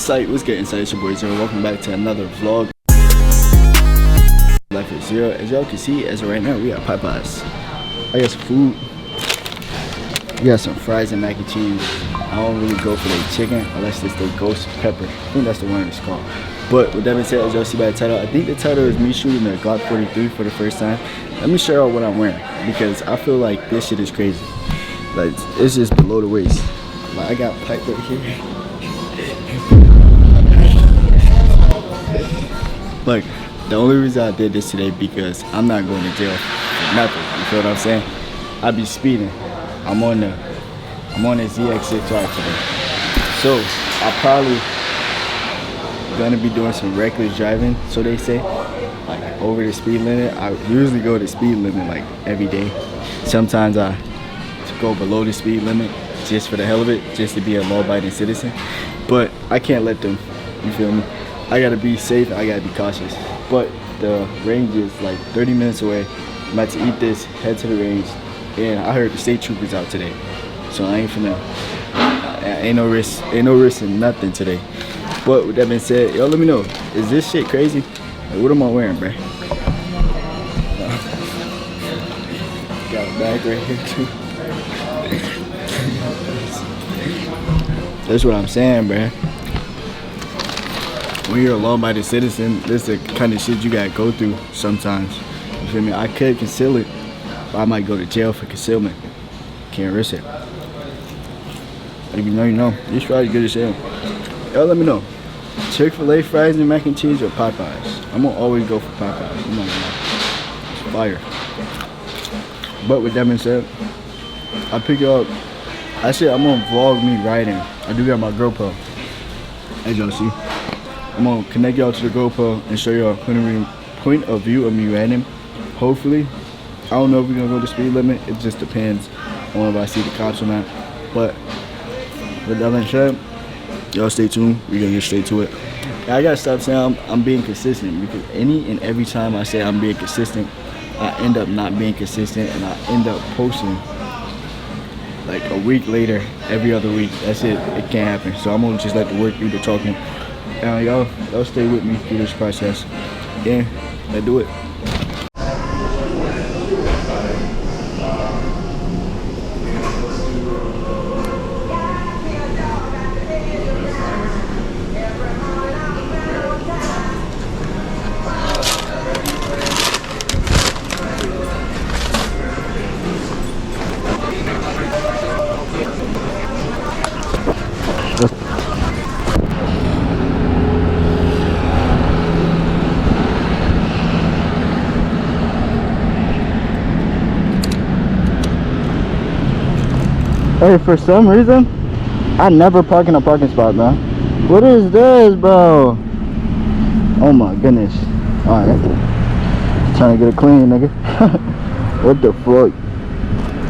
Insight, what's good, Insight? It's your boy Zero. Welcome back to another vlog. Life is Zero. As y'all can see, as of right now, we got Popeyes. I got some food. We got some fries and mac and cheese. I don't really go for the chicken unless it's the ghost pepper. I think that's the one it's called. But with that being said, as y'all see by the title, I think the title is me shooting the Glock 43 for the first time. Let me show y'all what I'm wearing because I feel like this shit is crazy. Like, it's just below the waist. Like, I got pipe right here. Look, the only reason I did this today because I'm not going to jail for nothing. You feel what I'm saying? I be speeding. I'm on the ZX6R today. So I probably gonna be doing some reckless driving, so they say, like over the speed limit. I usually go the speed limit like every day. Sometimes I go below the speed limit just for the hell of it, just to be a law-abiding citizen. But I can't let them, you feel me? I gotta be safe, I gotta be cautious. But the range is like 30 minutes away. I'm about to eat this, head to the range, and I heard the state troopers out today. So I ain't finna, ain't no risk in nothing today. But with that being said, y'all let me know, is this shit crazy? Like, what am I wearing, bruh? Got a bag right here too. That's what I'm saying, bruh. When you're a law-abiding citizen, this is the kind of shit you gotta go through sometimes. You feel me? I could conceal it, but I might go to jail for concealment. Can't risk it. If you know, you know. These fries good as hell. Y'all let me know. Chick-fil-A fries and mac and cheese or Popeyes? I'm gonna always go for Popeyes. I'm not gonna lie. It's fire. But with that being said, I pick up. I said I'm gonna vlog me riding. I do got my GoPro, as y'all see. I'm gonna connect y'all to the GoPro and show y'all a point of view of me riding. Hopefully, I don't know if we're gonna go the speed limit. It just depends on if I see the cops or not. But with that being said, y'all stay tuned. We're gonna get straight to it. I gotta stop saying I'm being consistent because any and every time I say I'm being consistent, I end up not being consistent and I end up posting like a week later, every other week. That's it. It can't happen. So I'm gonna just let the work do the talking. Y'all stay with me through this process. Yeah, let's do it. Hey, for some reason, I never park in a parking spot, man. What is this, bro? Oh my goodness. Alright. Trying to get it clean, nigga. What the fuck?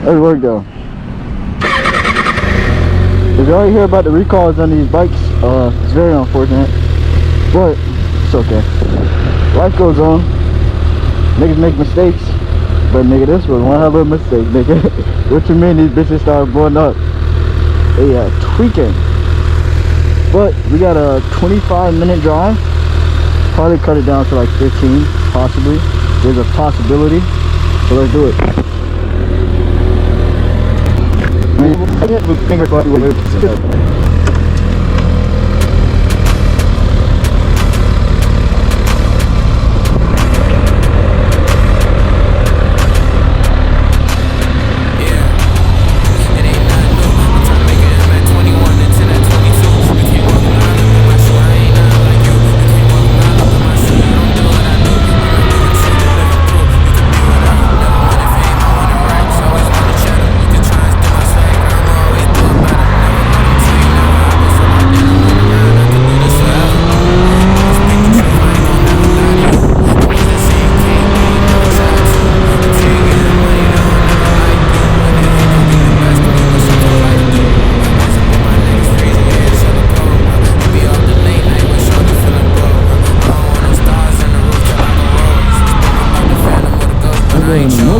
Let's work though. Did you already hear about the recalls on these bikes? It's very unfortunate. But it's okay. Life goes on. Niggas make mistakes. But nigga, this was one hell of a mistake, nigga. What you mean these bitches started blowing up? They tweaking. But we got a 25-minute drive. Probably cut it down to like 15, possibly. There's a possibility. So let's do it. I get the finger caught with it. No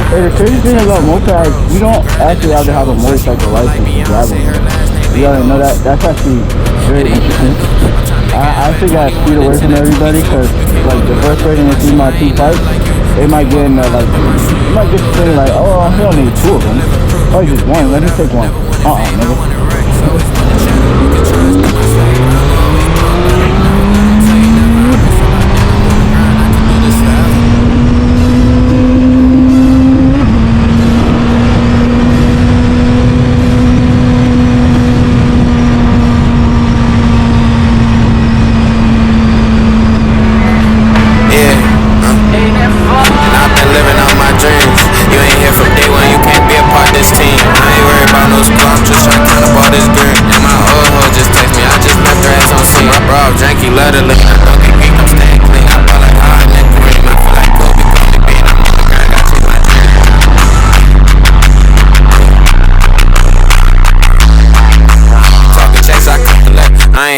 Hey, the crazy thing about mopeds, you don't actually have to have a motorcycle license to drive one. You gotta know that. That's actually very interesting. I actually gotta speed away from everybody because, like, the first person to see my two bikes, they might get in there, like, they might get to thinking, like, oh, I don't need two of them. Oh, just one. Let me take one. Nigga.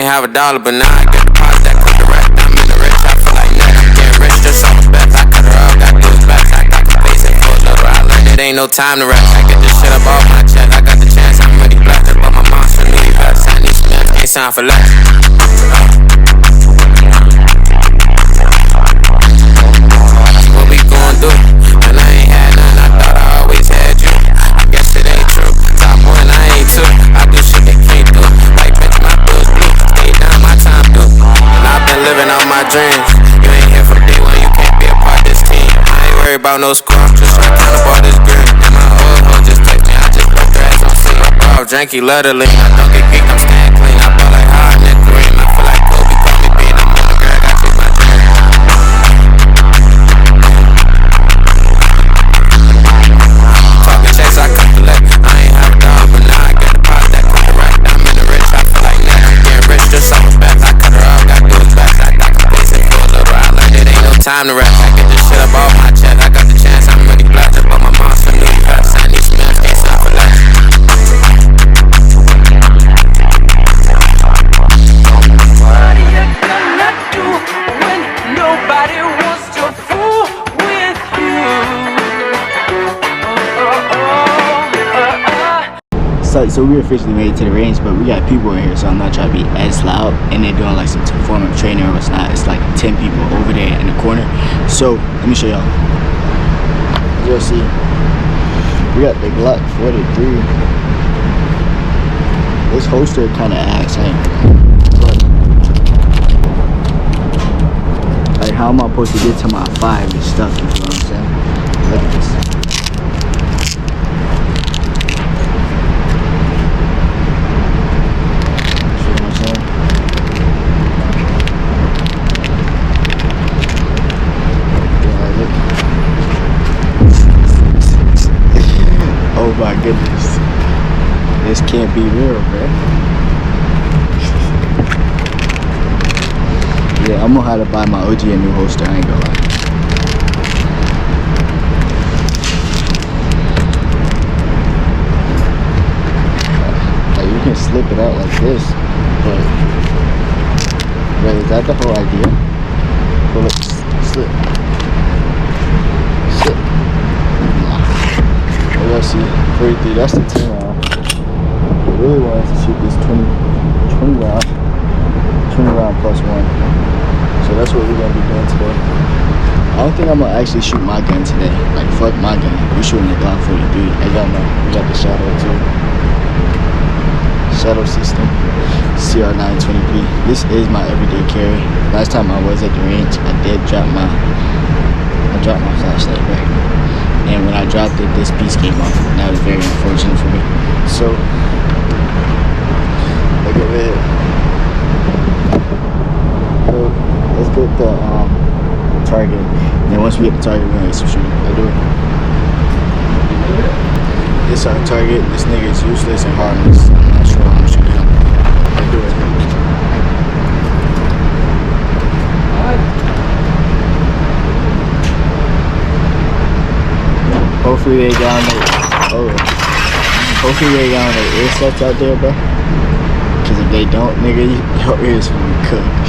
Have a dollar, but now I get the pot that cut the rest. I'm in the rich, I feel like that. I'm getting rich just off the best. I cut her off, got those backs. I got the face and full little. I learned it ain't no time to rest. I get this shit up off my chest. I got the chance, I'm ready blessed. But my monster knew you best. I need some left, ain't time for less. What we gon' do? And I ain't had none, I thought I always had you. I guess it ain't true. Top one, I ain't two. I do shit they can't do. Like, bitch, my bills blue. My time through, and I've been living out my dreams. You ain't here from day one, you can't be a part of this team. I ain't worried about no score, I'm just trying to count up all this green. And my old hoe just text me, I just broke her ass on scene. I brought janky, let her lean. I don't get geeked, I'm staying clean. I ball like high and Kareem. I feel like Kobe, call me Bean. I'm in the grab, I chase my dream. Talking checks, I cut the leg. I ain't have a dollar, but now I get the pot that cut the rack. I'm in the rich, I feel like that. I'm getting rich just off the back. I cut her off, got those backs. I got the face and full little. I learned it ain't no time to rest. I get this shit up off my chest. I got the chance, I'm ready blessed. But my monster knew you best. I need some left, ain't time for less. What are you gonna do when nobody wants to fool with you? So we officially made it to the range, but we got people in here, so I'm not trying to be as loud. And they're doing like some form of training or whatnot. It's like 10 people over there in the corner. So let me show y'all. As y'all see, we got the Glock 43. This holster kind of acts but like, how am I supposed to get to my 5 and stuff? You know what I'm saying? Look at this. Oh my goodness, this can't be real, man. Yeah, I'm gonna have to buy my OG a new holster, I ain't gonna lie. Like, you can slip it out like this, but is that the whole idea? Pull it, slip. Y'all see, 43, that's the 10 round. I really wanted to shoot this 20 round plus 1. So that's what we're gonna be doing today. I don't think I'm gonna actually shoot my gun today. Like, fuck my gun. We're shooting the Glock 43. As y'all know, we got the Shadow too. Shadow system, CR920P. This is my everyday carry. Last time I was at the range, I did drop my flashlight back. And when I dropped it, this piece came off. And that was very unfortunate for me. So, look at it. So, let's get the target. And then once we get the target, we're gonna get some shooting. Let's do it. This is our target. This nigga is useless and harmless. I'm not sure how I'm shooting him. Let's do it. Hopefully they got on hopefully they got on their ear sets out there, bro. Cause if they don't, nigga, your ears will be cooked.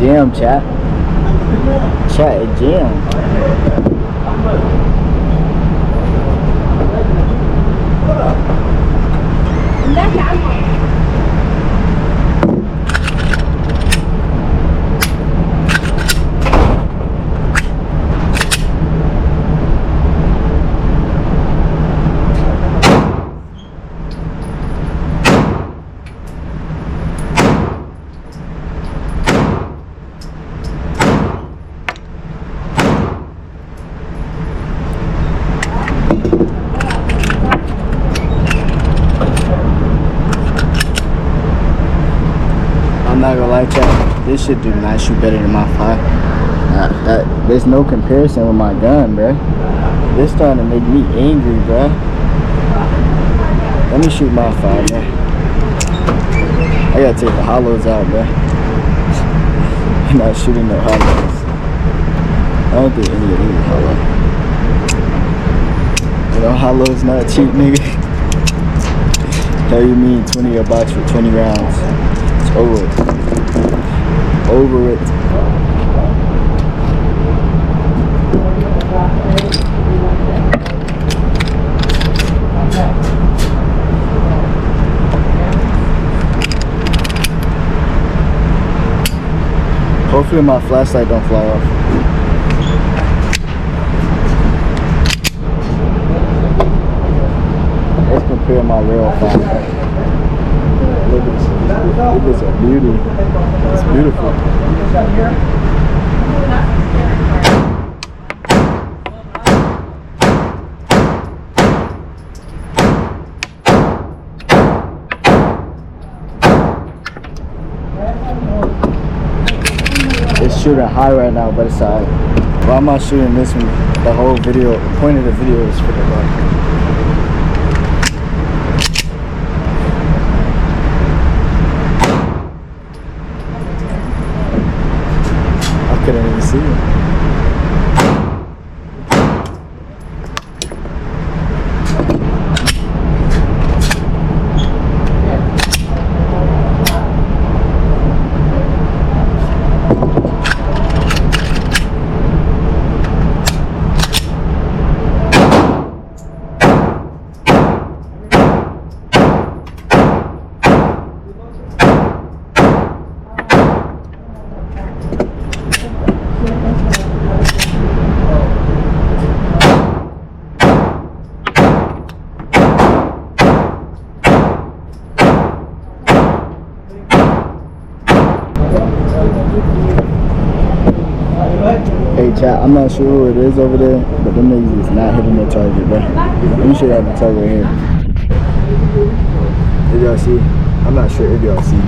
gym, chat. Chat a gym. I'm not gonna lie, chat. This shit do not shoot better than my fly. There's no comparison with my gun, bruh. This starting to make me angry, bruh. Let me shoot my fly, bruh. I gotta take the hollows out, bruh. I'm not shooting no hollows. I don't think any of these hollow. You know, hollows not cheap, nigga. Hell you mean 20 a box for 20 rounds? It's over it. Over it. Hopefully my flashlight don't fly off. Let's compare my real fire. Look at this. It's a beauty. It's beautiful. It's shooting high right now, but it's alright. Why am I shooting this one? The whole video, the point of the video is for the Glock. I couldn't even see it. Hey chat, I'm not sure who it is over there, but them niggas is not hitting their target, bro. You should have the target right here. Did y'all see? I'm not sure if y'all see.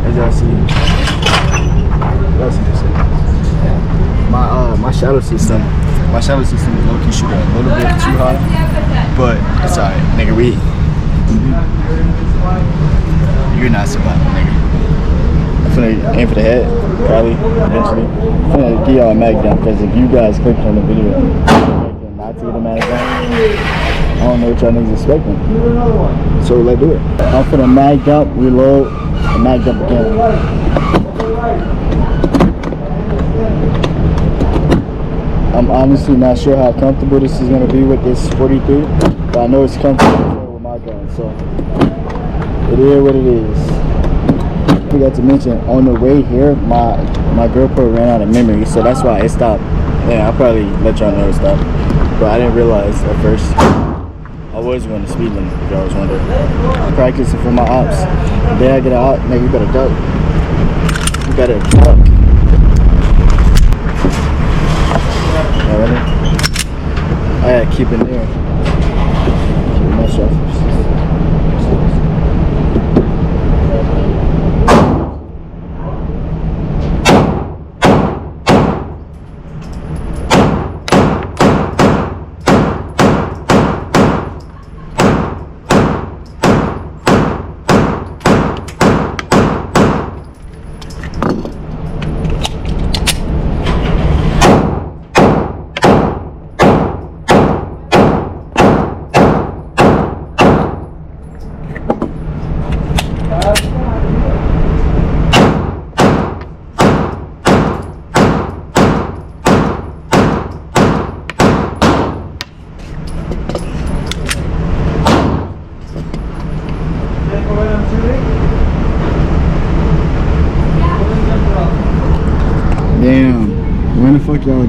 Did y'all see? Y'all see this shit? My shadow system is low-key shooting a little bit too high, but it's alright, nigga. You're not surviving, nigga. I'm finna aim for the head, probably, eventually. I'm finna give y'all a mag down, because if you guys clicked on the video and not to get a mag down, I don't know what y'all niggas expecting. So let's do it. I'm finna mag dump, reload, and mag dump again. I'm honestly not sure how comfortable this is gonna be with this 43, but I know it's comfortable with my gun, so it is what it is. I forgot to mention, on the way here, my GoPro ran out of memory, so that's why it stopped. Yeah, I'll probably let y'all know it stopped, but I didn't realize at first. I was going to speed limit, if y'all was wondering. I'm practicing for my ops. Then I get an op, nigga, you better duck. You better duck. Y'all ready? I gotta keep it there. Keep my shot.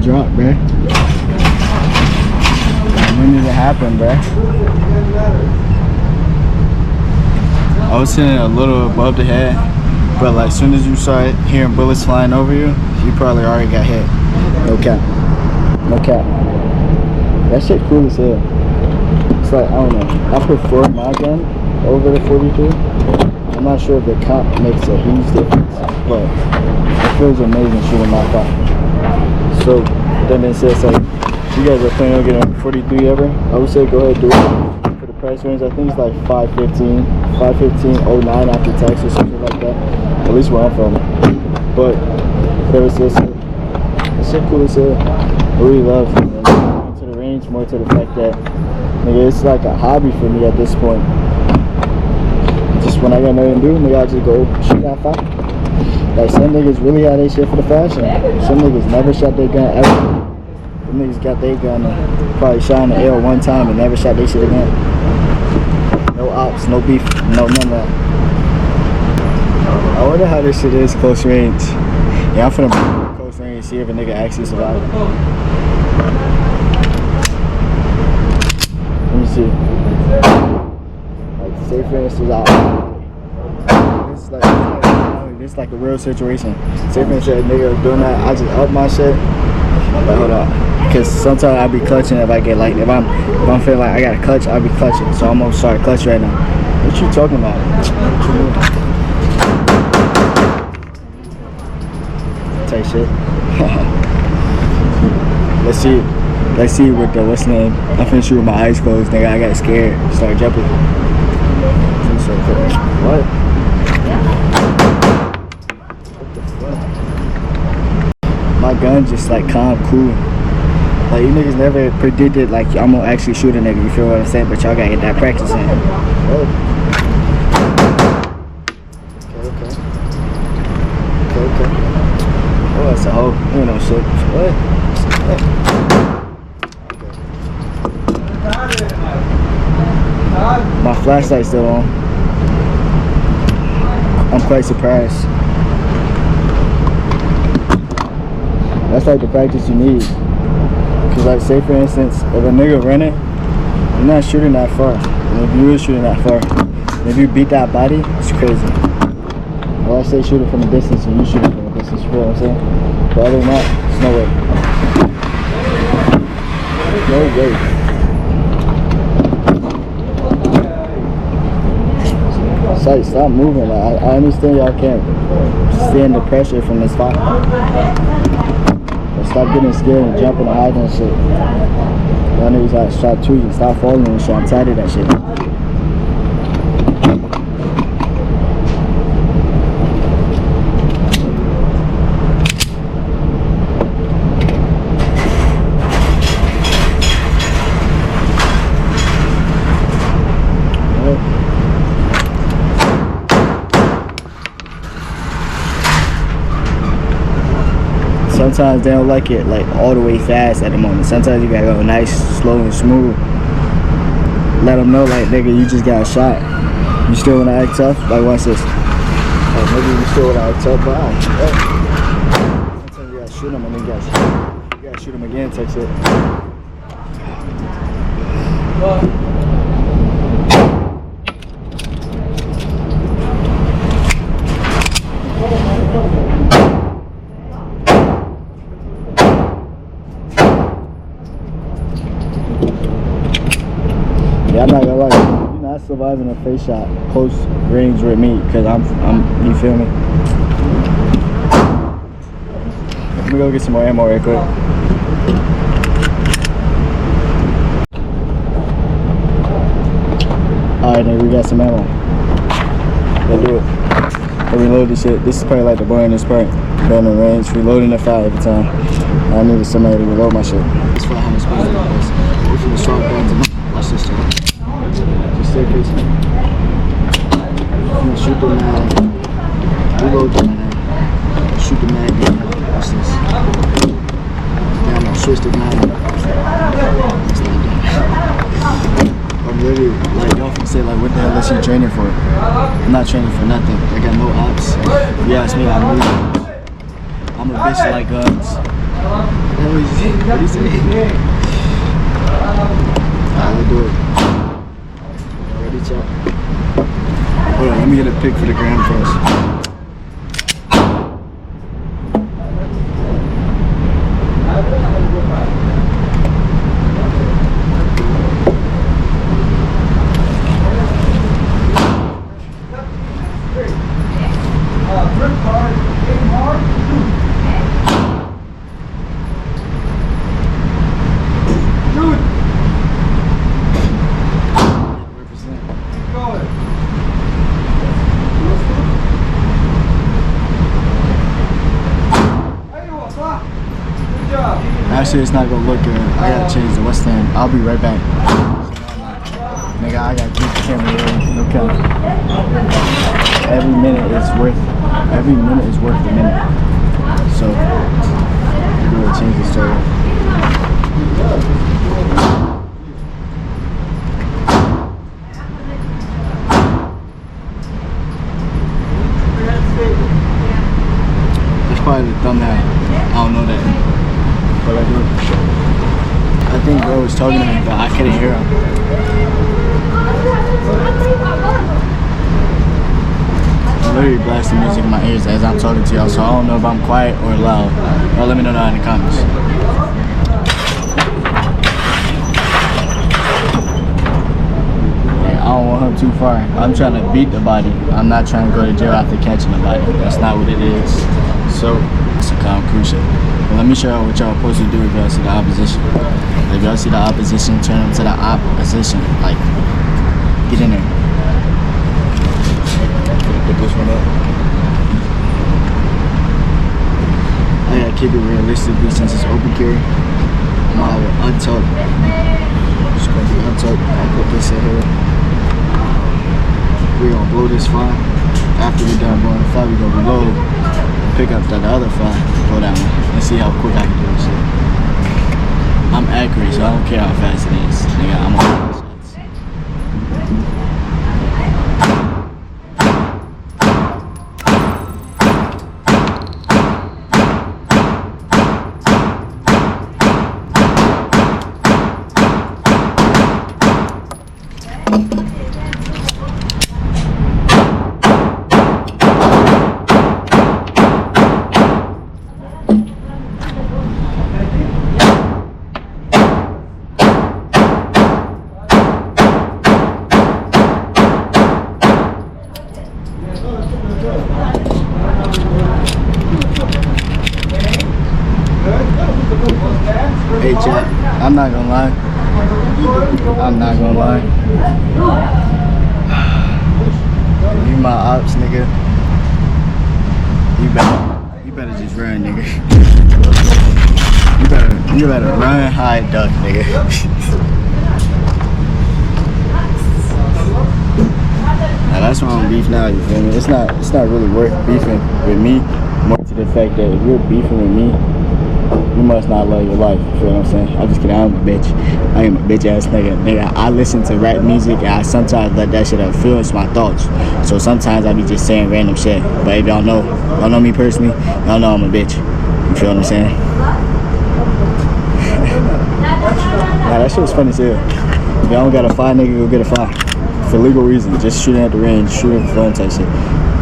drop, bruh. When did it happen, bruh? I was sitting a little above the head, but like soon as you start hearing bullets flying over you, you probably already got hit. No cap. No cap. That shit cool as hell. It's like, I don't know. I prefer my gun over the 42. I'm not sure if the comp makes a huge difference, but it feels amazing shooting my car. So, that being said, so you guys are planning on getting a 43 ever? I would say go ahead and do it. For the price range, I think it's like $515.09 after tax or something like that. At least where I'm from. But, whatever it says, that shit cool as hell. I really love it. To the range, more to the fact that nigga, it's like a hobby for me at this point. Just when I got nothing to do, nigga, I just go shoot that fire. Like some niggas really had their shit for the fashion. Some niggas never shot their gun ever. Some niggas got their gun and probably shot in the L one time and never shot their shit again. No ops, no beef, no none of that. I wonder how this shit is close range. Yeah, I'm finna close range see if a nigga actually survived. Let me see. Like, say for instance, this is like a real situation. Say for instance, a nigga doing that, I just up my shit. But hold up, cause sometimes I be clutching if I get like if I'm feeling like I gotta clutch, I'll be clutching. So I'm gonna start clutch right now. What you talking about? What you mean? Tight shit. Let's see what the what's the name. I'm finna shoot with my eyes closed, nigga. I got scared. Started jumping. What? What the fuck? My gun just like calm, cool. Like you niggas never predicted like I'm gonna actually shoot a nigga. You feel what I'm saying? But y'all gotta get that practice in. Oh. Okay. Oh, that's a hoe. You know shit. What? My flashlight's still on. I'm quite surprised. That's like the practice you need. Cause like say for instance, if a nigga running, you're not shooting that far. And if you is shooting that far, if you beat that body, it's crazy. Well, I say shoot it from a distance and you shoot it from a distance, you feel what I'm saying? But other than that, there's no way. No way. Sight, stop moving. Like, I understand y'all can't stand the pressure from this spot. But stop getting scared and jumping and hiding and shit. Y'all niggas gotta shot too. You stop falling and shit. I'm tired of that shit. Sometimes they don't like it like all the way fast at the moment. Sometimes you gotta go nice, slow, and smooth. Let them know like, nigga, you just got shot. You still wanna act tough? Like, watch this. Like, maybe you still wanna act tough, but sometimes you gotta shoot them and then you gotta shoot them again, type shit. Yeah, I'm not gonna lie, you're not surviving a face shot close range with me, cause I'm, you feel me? Let me go get some more ammo real quick. Alright, nigga, we got some ammo. Let's do it. Let's reload this shit. This is probably like the boringest part. Going in range, reloading the fire every time. I needed somebody to reload my shit. It's 500 speed. If you short back to me, watch this shit. Just stay patient. I'm gonna shoot the mag. Reload the mag. Shoot the mag. Watch this. Then I'm gonna switch the mag. I'm literally, like, y'all can say, like, what the hell is she training for? I'm not training for nothing. I got no ops. If you ask me, I'm a bitch that like guns. What do you say? Alright, let's do it. Ready, chat? Hold on, let me get a pic for the gram first. Actually, it's not gonna look good. I gotta change the West End. I'll be right back. Nigga, I gotta keep the camera here. No cap. Every minute is worth a minute. So, we're gonna change the story. That's probably the thumbnail. I don't know that. But I do. I think bro was talking to me, but I couldn't hear him. I'm literally blasting music in my ears as I'm talking to y'all, so I don't know if I'm quiet or loud. Y'all let me know down in the comments. Yeah, I don't want him too far. I'm trying to beat the body. I'm not trying to go to jail after catching the body. That's not what it is. So, it's a calm cruise ship. Well, let me show y'all what y'all supposed to do if y'all see the opposition. If y'all see the opposition, turn them to the opposition. Like, get in there. Put this one up. I gotta keep it realistic since it's open carry. I'm gonna have it untucked. Just gonna be untucked. I'll put this in here. We're gonna blow this fire. After we're done blowing the fire, we're gonna reload. Pick up the other fly, blow that one, and see how quick I can do this shit. I'm accurate, so I don't care how fast it is. Nigga, I'm on shots. Hey chat, I'm not gonna lie. You my ops, nigga. You better just run, nigga. You better run, hide, duck, nigga. Now that's why I'm beef now, you feel me? It's not really worth beefing with me. More to the fact that if you're beefing with me, you must not love your life, you feel what I'm saying? I'm just kidding, I'm a bitch. I am a bitch ass nigga. I listen to rap music and I sometimes let that shit influence my thoughts. So sometimes I be just saying random shit. But if y'all know me personally, y'all know I'm a bitch. You feel what I'm saying? Nah, that shit was funny as hell. If y'all don't got a fire, nigga, go get a fire. For legal reasons, just shooting at the range, shooting for fun type shit.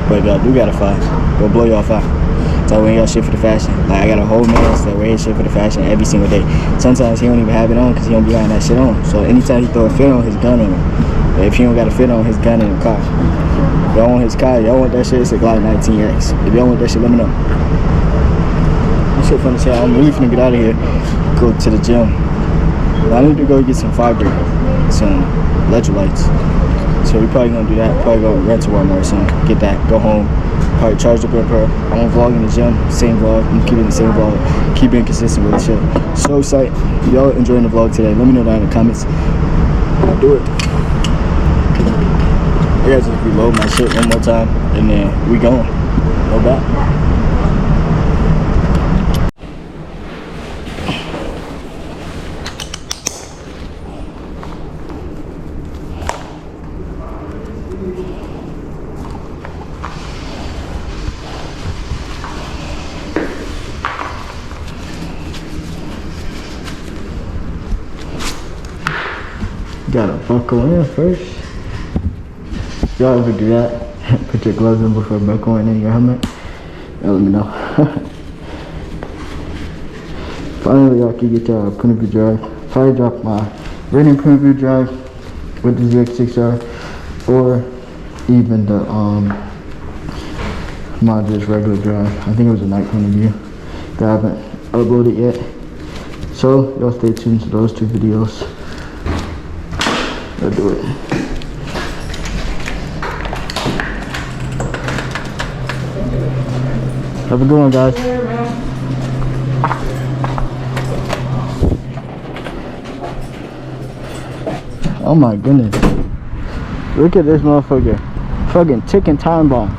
But if y'all do got a fire, go blow y'all fire. So we ain't got shit for the fashion. Like I got a whole man that wears shit for the fashion every single day. Sometimes he don't even have it on because he don't be having that shit on. So anytime he throw a fit on, his gun on him. But if he don't got a fit on, his gun in the car. If y'all want his car, y'all want that shit, it's a Glock 19X. If y'all want that shit, let me know. That shit fun as hell. I'm really finna get out of here, go to the gym. I need to go get some fiber, some electrolytes. So we probably gonna do that. Probably go rent to Walmart or something. Get that, go home. Probably charge up in prayer. I'm gonna vlog in the gym, same vlog. I'm keeping the same vlog, keep being consistent with the shit. So excited. Y'all enjoying the vlog today? Let me know down in the comments. I'll do it. I gotta just reload my shit one more time and then we going. No doubt. buckle in first. Y'all ever do that? Put your gloves in before buckling in your helmet? Yeah, let me know. Finally, I can get to a point of view drive. Probably drop my running point of view drive with the ZX6R, or even the my just regular drive. I think it was a night point of view that I haven't uploaded yet. So y'all stay tuned to those 2 videos. Let's do it. Have a good one, guys. Oh my goodness. Look at this motherfucker. Fucking ticking time bomb.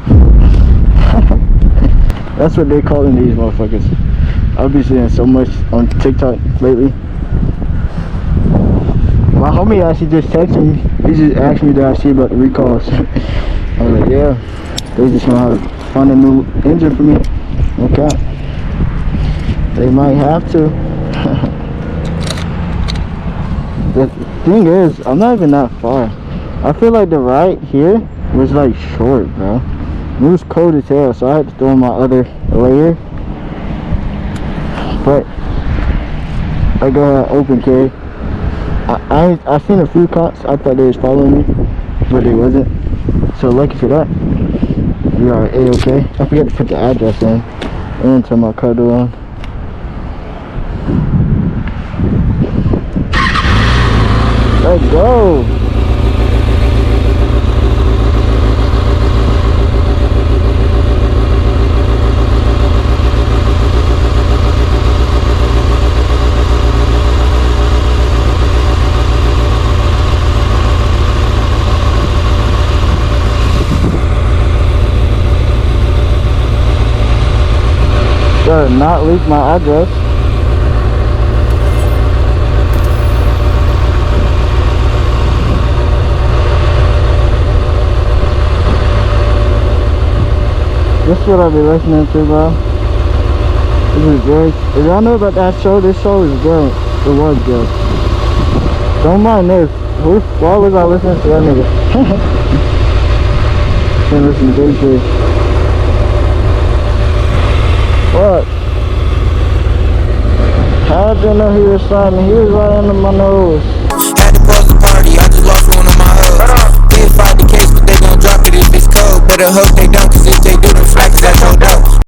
That's what they're calling these motherfuckers. I've been seeing so much on TikTok lately. My homie actually just texted me. He just asked me that I see about the recalls. I was like, yeah. They just know how to find a new engine for me. Okay. They might have to. The thing is, I'm not even that far. I feel like the ride here was like short, bro. It was cold as hell, so I had to throw in my other layer. But I got open carry. I seen a few cops. I thought they was following me, but they wasn't. So lucky for that, we are A-okay. I forgot to put the address in and turn my car door on. Let's go. Better not leak my address. This is what I be listening to, bro. This is great. If y'all know about that show, this show is good. It was good. Don't mind this. Why was I listening to that nigga? Can't listen to JJ. What? How did I know he was sliding? He was right under my nose. Had to pause the party, I just lost one of my hugs. Did fight the case, but they gon' drop it if it's cold. Better hope they don't, cause if they do, the flag is that's no doubt.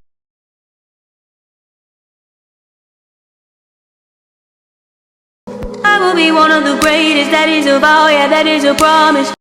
I will be one of the greatest, that is a vow, yeah, that is a promise.